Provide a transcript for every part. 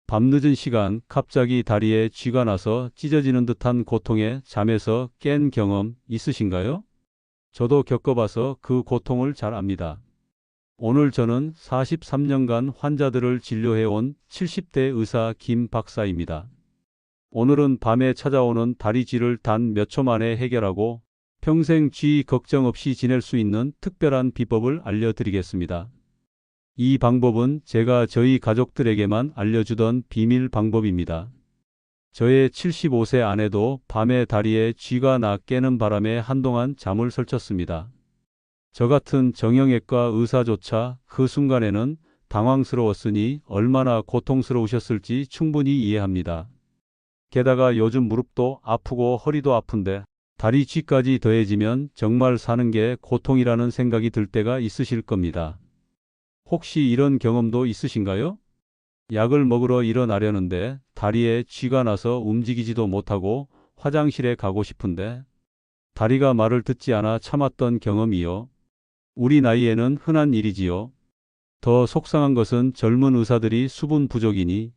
밤늦은 시간 갑자기 다리에 쥐가 나서 찢어지는 듯한 고통에 잠에서 깬 경험 있으신가요? 저도 겪어봐서 그 고통을 잘 압니다. 오늘 저는 43년간 환자들을 진료해온 70대 의사 김 박사입니다. 오늘은 밤에 찾아오는 다리쥐를 단 몇 초 만에 해결하고 평생 쥐 걱정 없이 지낼 수 있는 특별한 비법을 알려드리겠습니다. 이 방법은 제가 저희 가족들에게만 알려주던 비밀 방법입니다. 저의 75세 아내도 밤에 다리에 쥐가 나 깨는 바람에 한동안 잠을 설쳤습니다. 저 같은 정형외과 의사조차 그 순간에는 당황스러웠으니 얼마나 고통스러우셨을지 충분히 이해합니다. 게다가 요즘 무릎도 아프고 허리도 아픈데 다리 쥐까지 더해지면 정말 사는 게 고통이라는 생각이 들 때가 있으실 겁니다. 혹시 이런 경험도 있으신가요? 약을 먹으러 일어나려는데 다리에 쥐가 나서 움직이지도 못하고 화장실에 가고 싶은데 다리가 말을 듣지 않아 참았던 경험이요. 우리 나이에는 흔한 일이지요. 더 속상한 것은 젊은 의사들이 수분 부족이니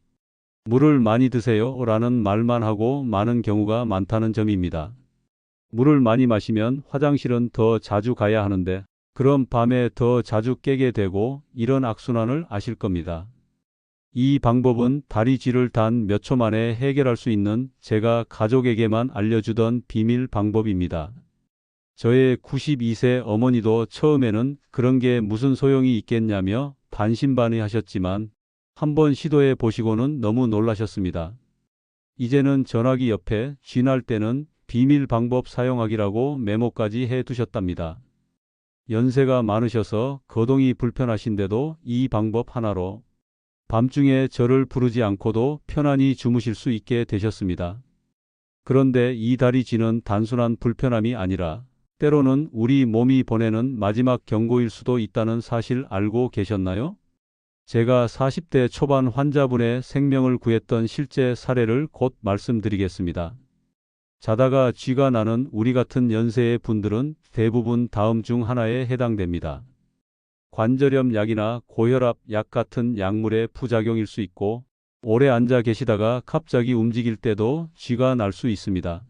물을 많이 드세요 라는 말만 하고 마는 경우가 많다는 점입니다. 물을 많이 마시면 화장실은 더 자주 가야 하는데 그럼 밤에 더 자주 깨게 되고 이런 악순환을 아실 겁니다. 이 방법은 다리쥐를 단 몇 초 만에 해결할 수 있는 제가 가족에게만 알려주던 비밀 방법입니다. 저의 92세 어머니도 처음에는 그런 게 무슨 소용이 있겠냐며 반신반의하셨지만 한번 시도해 보시고는 너무 놀라셨습니다. 이제는 전화기 옆에 쥐날 때는 비밀 방법 사용하기라고 메모까지 해 두셨답니다. 연세가 많으셔서 거동이 불편하신데도 이 방법 하나로 밤중에 저를 부르지 않고도 편안히 주무실 수 있게 되셨습니다. 그런데 이 다리쥐는 단순한 불편함이 아니라 때로는 우리 몸이 보내는 마지막 경고일 수도 있다는 사실 알고 계셨나요? 제가 40대 초반 환자분의 생명을 구했던 실제 사례를 곧 말씀드리겠습니다. 자다가 쥐가 나는 우리 같은 연세의 분들은 대부분 다음 중 하나에 해당됩니다. 관절염 약이나 고혈압 약 같은 약물의 부작용일 수 있고 오래 앉아 계시다가 갑자기 움직일 때도 쥐가 날 수 있습니다.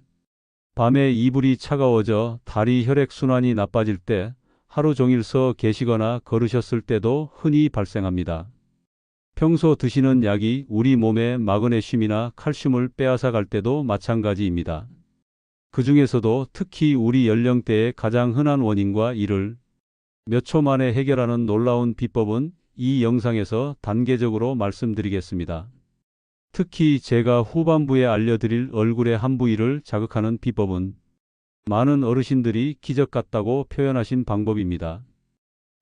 밤에 이불이 차가워져 다리 혈액순환이 나빠질 때 하루 종일 서 계시거나 걸으셨을 때도 흔히 발생합니다. 평소 드시는 약이 우리 몸에 마그네슘이나 칼슘을 빼앗아 갈 때도 마찬가지입니다. 그 중에서도 특히 우리 연령대의 가장 흔한 원인과 이를 몇 초 만에 해결하는 놀라운 비법은 이 영상에서 단계적으로 말씀드리겠습니다. 특히 제가 후반부에 알려드릴 얼굴의 한 부위를 자극하는 비법은 많은 어르신들이 기적 같다고 표현하신 방법입니다.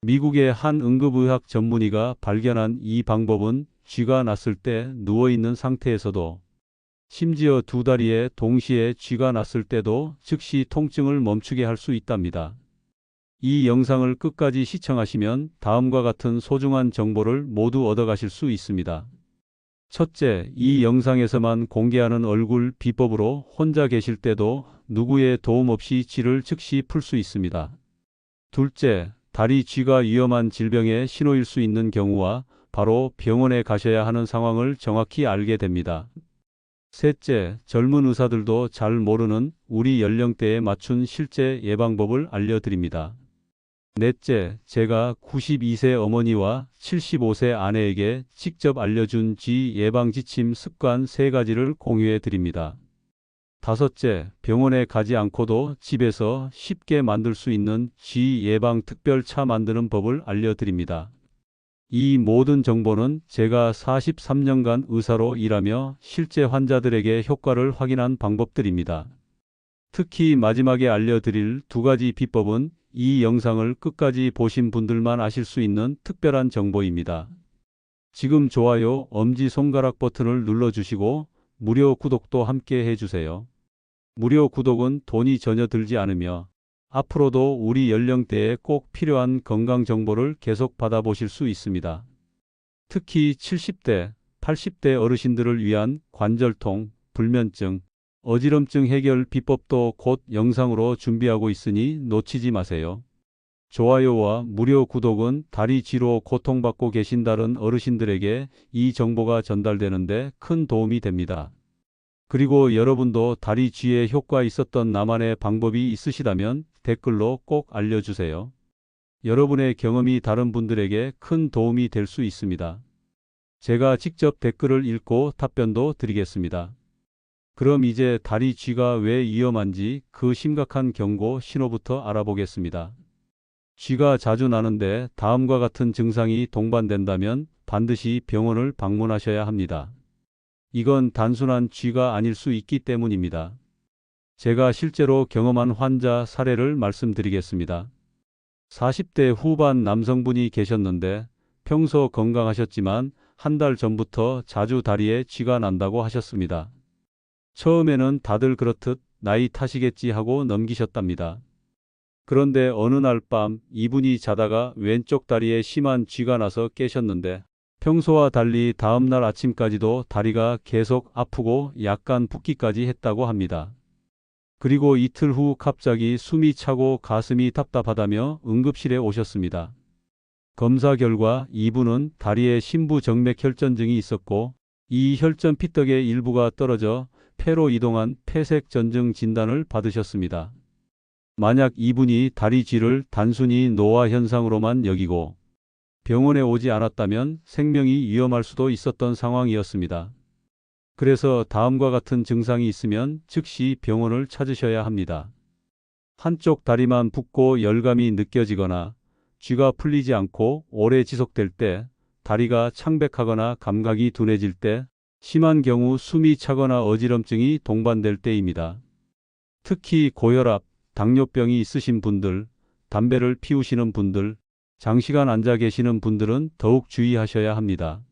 미국의 한 응급의학 전문의가 발견한 이 방법은 쥐가 났을 때 누워있는 상태에서도 심지어 두 다리에 동시에 쥐가 났을 때도 즉시 통증을 멈추게 할 수 있답니다. 이 영상을 끝까지 시청하시면 다음과 같은 소중한 정보를 모두 얻어가실 수 있습니다. 첫째, 이 영상에서만 공개하는 얼굴 비법으로 혼자 계실 때도 누구의 도움 없이 쥐를 즉시 풀 수 있습니다. 둘째, 다리 쥐가 위험한 질병의 신호일 수 있는 경우와 바로 병원에 가셔야 하는 상황을 정확히 알게 됩니다. 셋째, 젊은 의사들도 잘 모르는 우리 연령대에 맞춘 실제 예방법을 알려드립니다. 넷째, 제가 92세 어머니와 75세 아내에게 직접 알려준 쥐 예방 지침 습관 3가지를 공유해 드립니다. 다섯째, 병원에 가지 않고도 집에서 쉽게 만들 수 있는 쥐 예방 특별차 만드는 법을 알려드립니다. 이 모든 정보는 제가 43년간 의사로 일하며 실제 환자들에게 효과를 확인한 방법들입니다. 특히 마지막에 알려드릴 2가지 비법은 이 영상을 끝까지 보신 분들만 아실 수 있는 특별한 정보입니다. 지금 좋아요, 엄지손가락 버튼을 눌러주시고 무료 구독도 함께 해주세요. 무료 구독은 돈이 전혀 들지 않으며 앞으로도 우리 연령대에 꼭 필요한 건강 정보를 계속 받아보실 수 있습니다. 특히 70대, 80대 어르신들을 위한 관절통, 불면증, 어지럼증 해결 비법도 곧 영상으로 준비하고 있으니 놓치지 마세요. 좋아요와 무료 구독은 다리 쥐로 고통받고 계신 다른 어르신들에게 이 정보가 전달되는데 큰 도움이 됩니다. 그리고 여러분도 다리 쥐에 효과 있었던 나만의 방법이 있으시다면 댓글로 꼭 알려주세요. 여러분의 경험이 다른 분들에게 큰 도움이 될 수 있습니다. 제가 직접 댓글을 읽고 답변도 드리겠습니다. 그럼 이제 다리 쥐가 왜 위험한지 그 심각한 경고 신호부터 알아보겠습니다. 쥐가 자주 나는데 다음과 같은 증상이 동반된다면 반드시 병원을 방문하셔야 합니다. 이건 단순한 쥐가 아닐 수 있기 때문입니다. 제가 실제로 경험한 환자 사례를 말씀드리겠습니다. 40대 후반 남성분이 계셨는데 평소 건강하셨지만 한 달 전부터 자주 다리에 쥐가 난다고 하셨습니다. 처음에는 다들 그렇듯 나이 탓이겠지 하고 넘기셨답니다. 그런데 어느 날 밤 이분이 자다가 왼쪽 다리에 심한 쥐가 나서 깨셨는데 평소와 달리 다음날 아침까지도 다리가 계속 아프고 약간 붓기까지 했다고 합니다. 그리고 이틀 후 갑자기 숨이 차고 가슴이 답답하다며 응급실에 오셨습니다. 검사 결과 이분은 다리에 심부정맥혈전증이 있었고 이 혈전 피떡의 일부가 떨어져 폐로 이동한 폐색전증 진단을 받으셨습니다. 만약 이분이 다리 쥐를 단순히 노화 현상으로만 여기고 병원에 오지 않았다면 생명이 위험할 수도 있었던 상황이었습니다. 그래서 다음과 같은 증상이 있으면 즉시 병원을 찾으셔야 합니다. 한쪽 다리만 붓고 열감이 느껴지거나 쥐가 풀리지 않고 오래 지속될 때, 다리가 창백하거나 감각이 둔해질 때, 심한 경우 숨이 차거나 어지럼증이 동반될 때입니다. 특히 고혈압, 당뇨병이 있으신 분들, 담배를 피우시는 분들, 장시간 앉아 계시는 분들은 더욱 주의하셔야 합니다.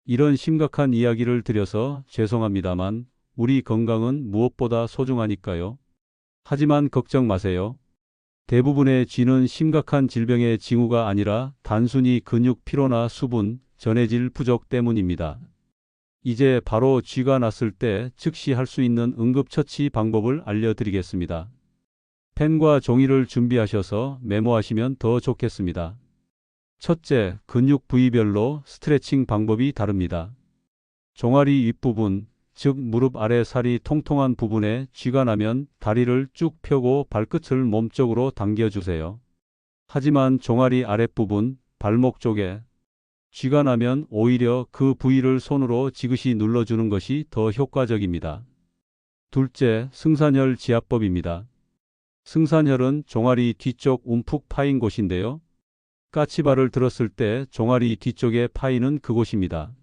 이런 심각한 이야기를 드려서 죄송합니다만 우리 건강은 무엇보다 소중하니까요. 하지만 걱정 마세요. 대부분의 쥐는 심각한 질병의 징후가 아니라 단순히 근육 피로나 수분, 전해질 부족 때문입니다. 이제 바로 쥐가 났을 때 즉시 할 수 있는 응급처치 방법을 알려드리겠습니다. 펜과 종이를 준비하셔서 메모하시면 더 좋겠습니다. 첫째, 근육 부위별로 스트레칭 방법이 다릅니다. 종아리 윗부분, 즉 무릎 아래 살이 통통한 부분에 쥐가 나면 다리를 쭉 펴고 발끝을 몸쪽으로 당겨주세요. 하지만 종아리 아랫부분, 발목 쪽에 쥐가 나면 오히려 그 부위를 손으로 지그시 눌러주는 것이 더 효과적입니다. 둘째, 승산혈 지압법입니다. 승산혈은 종아리 뒤쪽 움푹 파인 곳인데요. 까치발을 들었을 때 종아리 뒤쪽에 파이는 그곳입니다.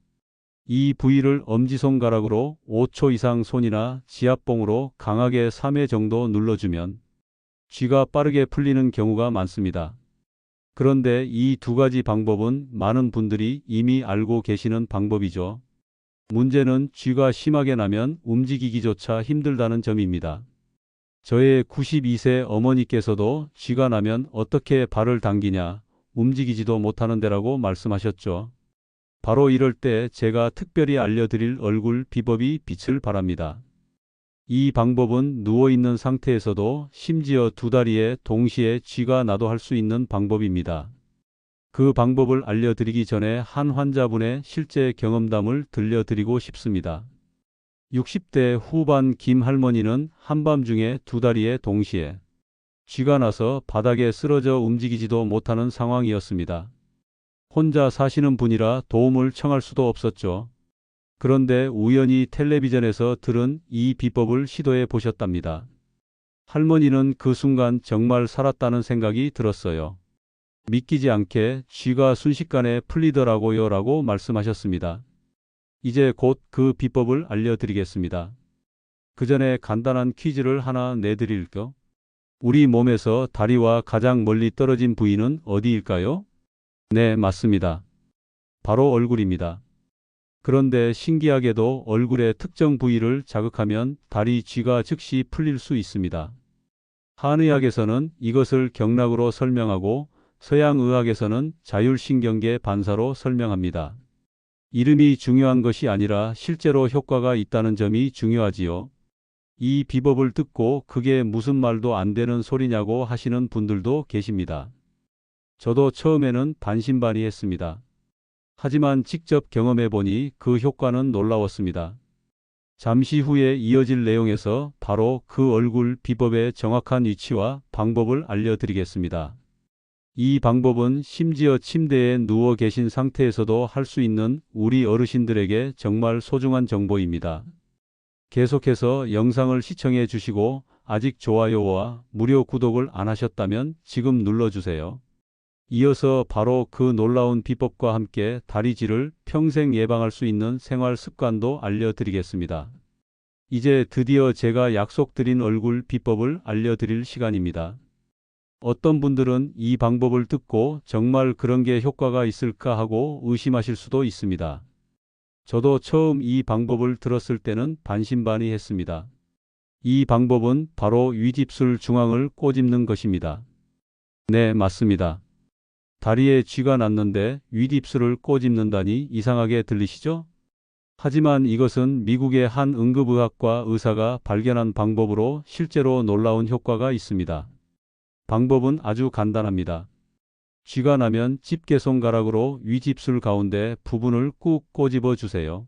이 부위를 엄지손가락으로 5초 이상 손이나 지압봉으로 강하게 3회 정도 눌러주면 쥐가 빠르게 풀리는 경우가 많습니다. 그런데 이 두 가지 방법은 많은 분들이 이미 알고 계시는 방법이죠. 문제는 쥐가 심하게 나면 움직이기조차 힘들다는 점입니다. 저의 92세 어머니께서도 쥐가 나면 어떻게 발을 당기냐, 움직이지도 못하는데라고 말씀하셨죠. 바로 이럴 때 제가 특별히 알려드릴 얼굴 비법이 빛을 발합니다. 이 방법은 누워있는 상태에서도 심지어 두 다리에 동시에 쥐가 나도 할 수 있는 방법입니다. 그 방법을 알려드리기 전에 한 환자분의 실제 경험담을 들려드리고 싶습니다. 60대 후반 김 할머니는 한밤중에 두 다리에 동시에 쥐가 나서 바닥에 쓰러져 움직이지도 못하는 상황이었습니다. 혼자 사시는 분이라 도움을 청할 수도 없었죠. 그런데 우연히 텔레비전에서 들은 이 비법을 시도해 보셨답니다. 할머니는 그 순간 정말 살았다는 생각이 들었어요. 믿기지 않게 쥐가 순식간에 풀리더라고요 라고 말씀하셨습니다. 이제 곧 그 비법을 알려드리겠습니다. 그 전에 간단한 퀴즈를 하나 내드릴게요. 우리 몸에서 다리와 가장 멀리 떨어진 부위는 어디일까요? 네, 맞습니다. 바로 얼굴입니다. 그런데 신기하게도 얼굴의 특정 부위를 자극하면 다리 쥐가 즉시 풀릴 수 있습니다. 한의학에서는 이것을 경락으로 설명하고 서양의학에서는 자율신경계 반사로 설명합니다. 이름이 중요한 것이 아니라 실제로 효과가 있다는 점이 중요하지요. 이 비법을 듣고 그게 무슨 말도 안 되는 소리냐고 하시는 분들도 계십니다. 저도 처음에는 반신반의했습니다. 하지만 직접 경험해 보니 그 효과는 놀라웠습니다. 잠시 후에 이어질 내용에서 바로 그 얼굴 비법의 정확한 위치와 방법을 알려드리겠습니다. 이 방법은 심지어 침대에 누워 계신 상태에서도 할 수 있는 우리 어르신들에게 정말 소중한 정보입니다. 계속해서 영상을 시청해 주시고 아직 좋아요와 무료 구독을 안 하셨다면 지금 눌러주세요. 이어서 바로 그 놀라운 비법과 함께 다리질을 평생 예방할 수 있는 생활 습관도 알려드리겠습니다. 이제 드디어 제가 약속드린 얼굴 비법을 알려드릴 시간입니다. 어떤 분들은 이 방법을 듣고 정말 그런 게 효과가 있을까 하고 의심하실 수도 있습니다. 저도 처음 이 방법을 들었을 때는 반신반의했습니다. 이 방법은 바로 윗입술 중앙을 꼬집는 것입니다. 네, 맞습니다. 다리에 쥐가 났는데 윗입술을 꼬집는다니 이상하게 들리시죠? 하지만 이것은 미국의 한 응급의학과 의사가 발견한 방법으로 실제로 놀라운 효과가 있습니다. 방법은 아주 간단합니다. 쥐가 나면 집게손가락으로 윗입술 가운데 부분을 꾹 꼬집어 주세요.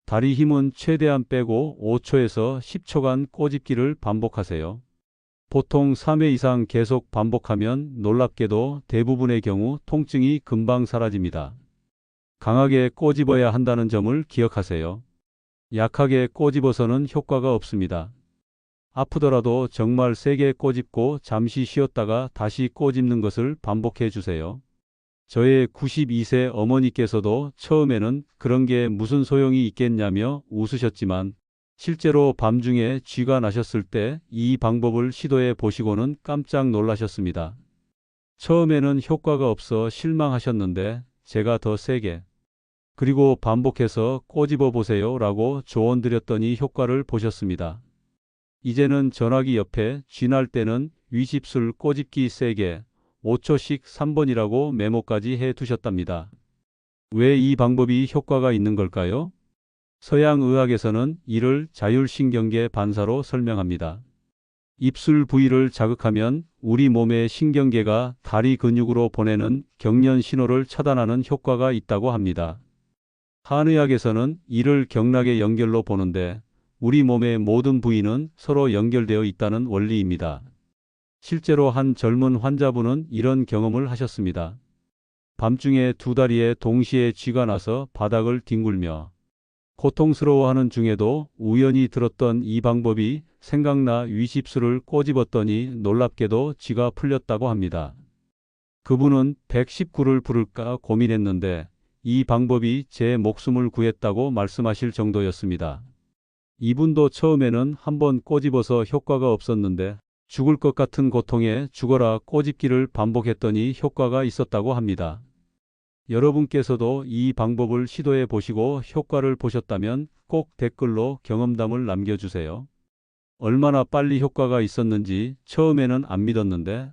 다리 힘은 최대한 빼고 5초에서 10초간 꼬집기를 반복하세요. 보통 3회 이상 계속 반복하면 놀랍게도 대부분의 경우 통증이 금방 사라집니다. 강하게 꼬집어야 한다는 점을 기억하세요. 약하게 꼬집어서는 효과가 없습니다. 아프더라도 정말 세게 꼬집고 잠시 쉬었다가 다시 꼬집는 것을 반복해 주세요. 저의 92세 어머니께서도 처음에는 그런 게 무슨 소용이 있겠냐며 웃으셨지만 실제로 밤중에 쥐가 나셨을 때 이 방법을 시도해 보시고는 깜짝 놀라셨습니다. 처음에는 효과가 없어 실망하셨는데 제가 더 세게 그리고 반복해서 꼬집어 보세요 라고 조언 드렸더니 효과를 보셨습니다. 이제는 전화기 옆에 쥐 날 때는 윗입술 꼬집기 세게 5초씩 3번이라고 메모까지 해 두셨답니다. 왜 이 방법이 효과가 있는 걸까요? 서양 의학에서는 이를 자율신경계 반사로 설명합니다. 입술 부위를 자극하면 우리 몸의 신경계가 다리 근육으로 보내는 경련 신호를 차단하는 효과가 있다고 합니다. 한의학에서는 이를 경락의 연결로 보는데 우리 몸의 모든 부위는 서로 연결되어 있다는 원리입니다. 실제로 한 젊은 환자분은 이런 경험을 하셨습니다. 밤중에 두 다리에 동시에 쥐가 나서 바닥을 뒹굴며 고통스러워하는 중에도 우연히 들었던 이 방법이 생각나 윗입술을 꼬집었더니 놀랍게도 쥐가 풀렸다고 합니다. 그분은 119를 부를까 고민했는데 이 방법이 제 목숨을 구했다고 말씀하실 정도였습니다. 이분도 처음에는 한번 꼬집어서 효과가 없었는데 죽을 것 같은 고통에 죽어라 꼬집기를 반복했더니 효과가 있었다고 합니다. 여러분께서도 이 방법을 시도해 보시고 효과를 보셨다면 꼭 댓글로 경험담을 남겨주세요. 얼마나 빨리 효과가 있었는지 처음에는 안 믿었는데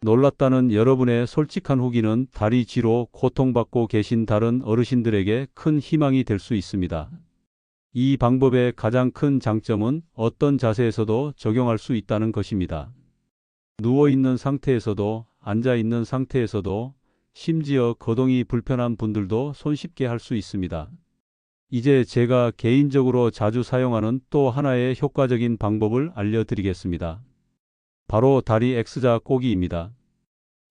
놀랐다는 여러분의 솔직한 후기는 다리 쥐로 고통받고 계신 다른 어르신들에게 큰 희망이 될 수 있습니다. 이 방법의 가장 큰 장점은 어떤 자세에서도 적용할 수 있다는 것입니다. 누워있는 상태에서도 앉아있는 상태에서도 심지어 거동이 불편한 분들도 손쉽게 할 수 있습니다. 이제 제가 개인적으로 자주 사용하는 또 하나의 효과적인 방법을 알려드리겠습니다. 바로 다리 X자 꼬기입니다.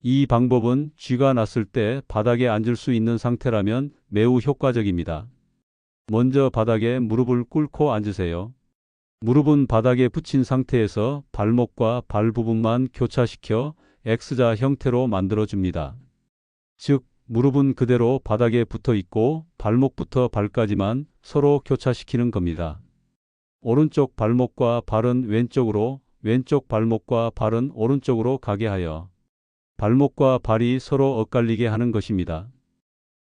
이 방법은 쥐가 났을 때 바닥에 앉을 수 있는 상태라면 매우 효과적입니다. 먼저 바닥에 무릎을 꿇고 앉으세요. 무릎은 바닥에 붙인 상태에서 발목과 발 부분만 교차시켜 X자 형태로 만들어줍니다. 즉, 무릎은 그대로 바닥에 붙어 있고 발목부터 발까지만 서로 교차시키는 겁니다. 오른쪽 발목과 발은 왼쪽으로, 왼쪽 발목과 발은 오른쪽으로 가게 하여 발목과 발이 서로 엇갈리게 하는 것입니다.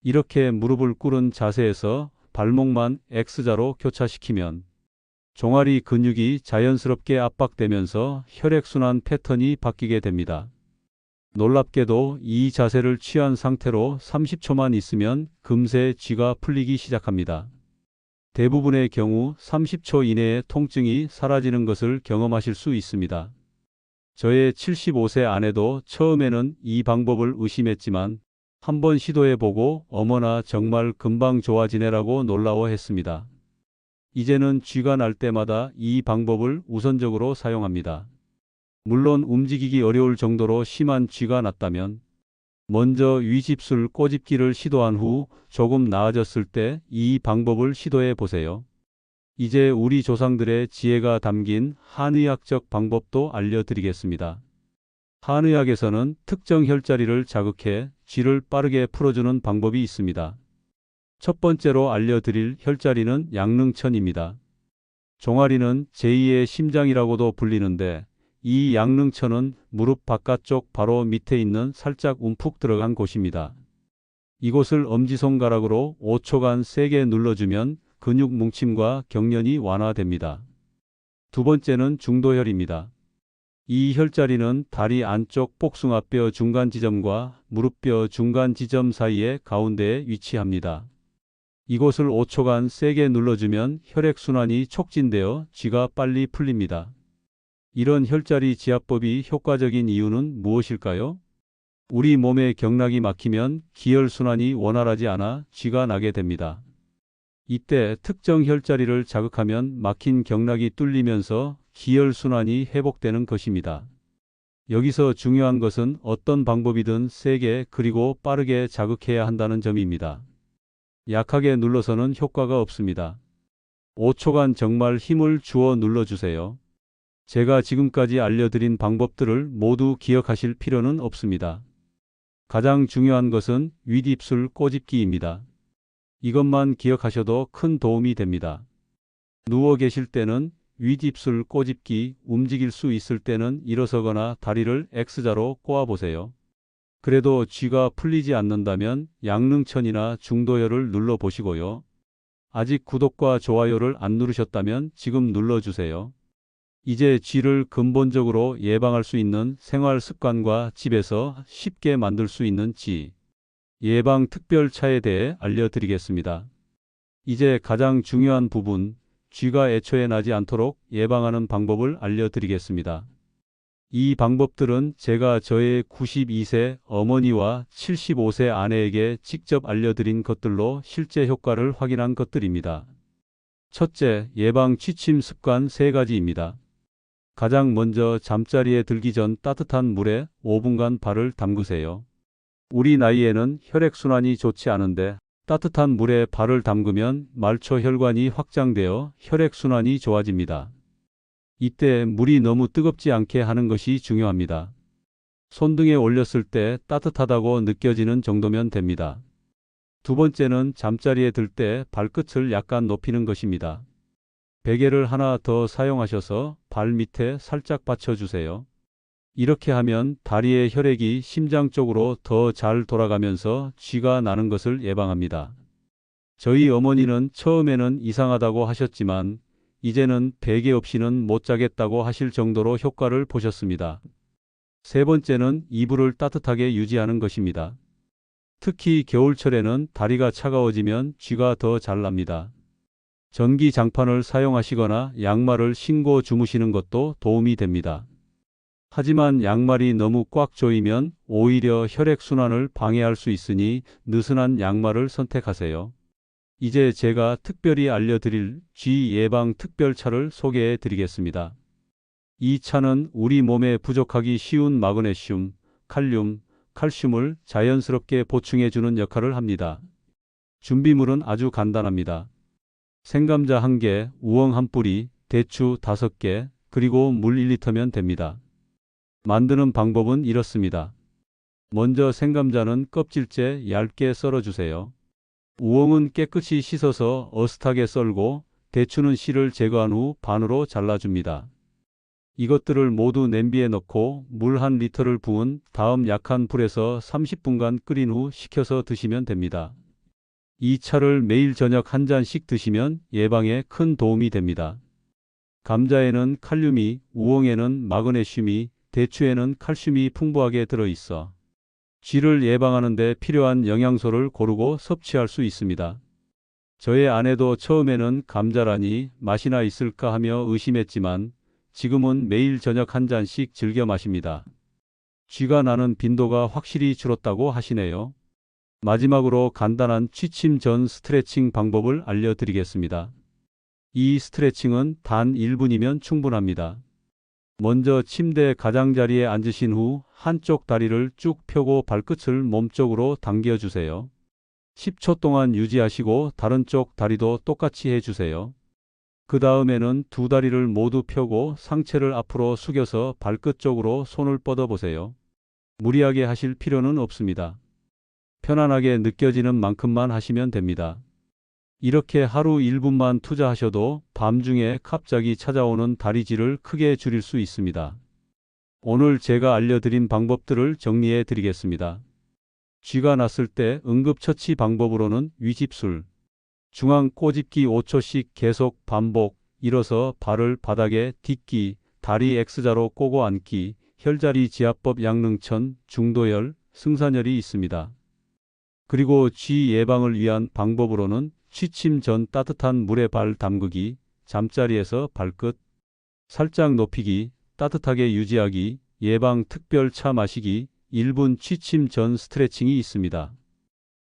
이렇게 무릎을 꿇은 자세에서 발목만 X자로 교차시키면 종아리 근육이 자연스럽게 압박되면서 혈액순환 패턴이 바뀌게 됩니다. 놀랍게도 이 자세를 취한 상태로 30초만 있으면 금세 쥐가 풀리기 시작합니다. 대부분의 경우 30초 이내에 통증이 사라지는 것을 경험하실 수 있습니다. 저의 75세 아내도 처음에는 이 방법을 의심했지만 한번 시도해보고 어머나 정말 금방 좋아지네라고 놀라워했습니다. 이제는 쥐가 날 때마다 이 방법을 우선적으로 사용합니다. 물론 움직이기 어려울 정도로 심한 쥐가 났다면 먼저 위집술 꼬집기를 시도한 후 조금 나아졌을 때 이 방법을 시도해 보세요. 이제 우리 조상들의 지혜가 담긴 한의학적 방법도 알려드리겠습니다. 한의학에서는 특정 혈자리를 자극해 쥐를 빠르게 풀어주는 방법이 있습니다. 첫 번째로 알려드릴 혈자리는 양릉천입니다. 종아리는 제2의 심장이라고도 불리는데 이 양릉천은 무릎 바깥쪽 바로 밑에 있는 살짝 움푹 들어간 곳입니다. 이곳을 엄지손가락으로 5초간 세게 눌러주면 근육 뭉침과 경련이 완화됩니다. 두 번째는 중도혈입니다. 이 혈자리는 다리 안쪽 복숭아뼈 중간 지점과 무릎뼈 중간 지점 사이의 가운데에 위치합니다. 이곳을 5초간 세게 눌러주면 혈액순환이 촉진되어 쥐가 빨리 풀립니다. 이런 혈자리 지압법이 효과적인 이유는 무엇일까요? 우리 몸의 경락이 막히면 기혈순환이 원활하지 않아 쥐가 나게 됩니다. 이때 특정 혈자리를 자극하면 막힌 경락이 뚫리면서 기혈순환이 회복되는 것입니다. 여기서 중요한 것은 어떤 방법이든 세게 그리고 빠르게 자극해야 한다는 점입니다. 약하게 눌러서는 효과가 없습니다. 5초간 정말 힘을 주어 눌러주세요. 제가 지금까지 알려드린 방법들을 모두 기억하실 필요는 없습니다. 가장 중요한 것은 윗입술 꼬집기입니다. 이것만 기억하셔도 큰 도움이 됩니다. 누워 계실 때는 윗입술 꼬집기, 움직일 수 있을 때는 일어서거나 다리를 X자로 꼬아보세요. 그래도 쥐가 풀리지 않는다면 양릉천이나 중도혈을 눌러보시고요. 아직 구독과 좋아요를 안 누르셨다면 지금 눌러주세요. 이제 쥐를 근본적으로 예방할 수 있는 생활 습관과 집에서 쉽게 만들 수 있는 쥐 예방 특별차에 대해 알려드리겠습니다. 이제 가장 중요한 부분, 쥐가 애초에 나지 않도록 예방하는 방법을 알려드리겠습니다. 이 방법들은 제가 저의 92세 어머니와 75세 아내에게 직접 알려드린 것들로 실제 효과를 확인한 것들입니다. 첫째, 예방 취침 습관 3가지입니다. 가장 먼저 잠자리에 들기 전 따뜻한 물에 5분간 발을 담그세요. 우리 나이에는 혈액순환이 좋지 않은데 따뜻한 물에 발을 담그면 말초 혈관이 확장되어 혈액순환이 좋아집니다. 이때 물이 너무 뜨겁지 않게 하는 것이 중요합니다. 손등에 올렸을 때 따뜻하다고 느껴지는 정도면 됩니다. 두 번째는 잠자리에 들 때 발끝을 약간 높이는 것입니다. 베개를 하나 더 사용하셔서 발 밑에 살짝 받쳐주세요. 이렇게 하면 다리의 혈액이 심장 쪽으로 더 잘 돌아가면서 쥐가 나는 것을 예방합니다. 저희 어머니는 처음에는 이상하다고 하셨지만 이제는 베개 없이는 못 자겠다고 하실 정도로 효과를 보셨습니다. 세 번째는 이불을 따뜻하게 유지하는 것입니다. 특히 겨울철에는 다리가 차가워지면 쥐가 더 잘 납니다. 전기 장판을 사용하시거나 양말을 신고 주무시는 것도 도움이 됩니다. 하지만 양말이 너무 꽉 조이면 오히려 혈액순환을 방해할 수 있으니 느슨한 양말을 선택하세요. 이제 제가 특별히 알려드릴 쥐 예방 특별차를 소개해 드리겠습니다. 이 차는 우리 몸에 부족하기 쉬운 마그네슘, 칼륨, 칼슘을 자연스럽게 보충해 주는 역할을 합니다. 준비물은 아주 간단합니다. 생감자 1개, 우엉 1뿌리, 대추 5개, 그리고 물 1리터면 됩니다. 만드는 방법은 이렇습니다. 먼저 생감자는 껍질째 얇게 썰어주세요. 우엉은 깨끗이 씻어서 어슷하게 썰고 대추는 씨를 제거한 후 반으로 잘라줍니다. 이것들을 모두 냄비에 넣고 물 1리터를 부은 다음 약한 불에서 30분간 끓인 후 식혀서 드시면 됩니다. 이 차를 매일 저녁 한 잔씩 드시면 예방에 큰 도움이 됩니다. 감자에는 칼륨이, 우엉에는 마그네슘이, 대추에는 칼슘이 풍부하게 들어있어 쥐를 예방하는 데 필요한 영양소를 고르고 섭취할 수 있습니다. 저의 아내도 처음에는 감자라니 맛이나 있을까 하며 의심했지만 지금은 매일 저녁 한 잔씩 즐겨 마십니다. 쥐가 나는 빈도가 확실히 줄었다고 하시네요. 마지막으로 간단한 취침 전 스트레칭 방법을 알려드리겠습니다. 이 스트레칭은 단 1분이면 충분합니다. 먼저 침대 가장자리에 앉으신 후 한쪽 다리를 쭉 펴고 발끝을 몸쪽으로 당겨주세요. 10초 동안 유지하시고 다른 쪽 다리도 똑같이 해주세요. 그 다음에는 두 다리를 모두 펴고 상체를 앞으로 숙여서 발끝 쪽으로 손을 뻗어보세요. 무리하게 하실 필요는 없습니다. 편안하게 느껴지는 만큼만 하시면 됩니다. 이렇게 하루 1분만 투자하셔도 밤중에 갑자기 찾아오는 다리쥐를 크게 줄일 수 있습니다. 오늘 제가 알려드린 방법들을 정리해 드리겠습니다. 쥐가 났을 때 응급처치 방법으로는 위집술, 중앙 꼬집기 5초씩 계속 반복, 일어서 발을 바닥에 딛기, 다리 X자로 꼬고 앉기, 혈자리 지압법 양릉천, 중도열, 승산열이 있습니다. 그리고 쥐 예방을 위한 방법으로는 취침 전 따뜻한 물에 발 담그기, 잠자리에서 발끝 살짝 높이기, 따뜻하게 유지하기, 예방 특별 차 마시기, 1분 취침 전 스트레칭이 있습니다.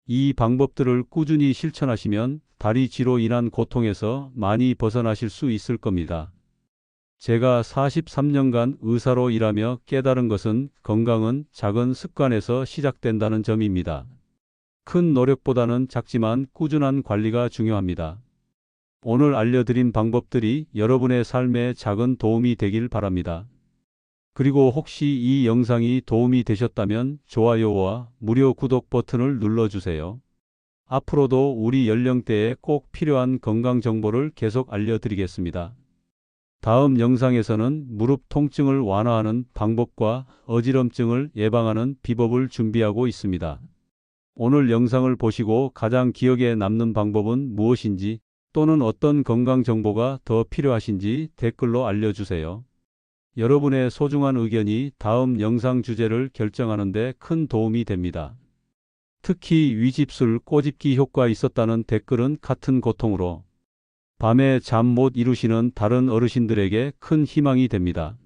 이 방법들을 꾸준히 실천하시면 다리쥐로 인한 고통에서 많이 벗어나실 수 있을 겁니다. 제가 43년간 의사로 일하며 깨달은 것은 건강은 작은 습관에서 시작된다는 점입니다. 큰 노력보다는 작지만 꾸준한 관리가 중요합니다. 오늘 알려드린 방법들이 여러분의 삶에 작은 도움이 되길 바랍니다. 그리고 혹시 이 영상이 도움이 되셨다면 좋아요와 무료 구독 버튼을 눌러주세요. 앞으로도 우리 연령대에 꼭 필요한 건강 정보를 계속 알려드리겠습니다. 다음 영상에서는 무릎 통증을 완화하는 방법과 어지럼증을 예방하는 비법을 준비하고 있습니다. 오늘 영상을 보시고 가장 기억에 남는 방법은 무엇인지 또는 어떤 건강 정보가 더 필요하신지 댓글로 알려주세요. 여러분의 소중한 의견이 다음 영상 주제를 결정하는 데 큰 도움이 됩니다. 특히 위집술 꼬집기 효과 있었다는 댓글은 같은 고통으로 밤에 잠 못 이루시는 다른 어르신들에게 큰 희망이 됩니다.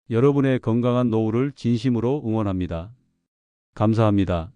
여러분의 건강한 노후를 진심으로 응원합니다. 감사합니다.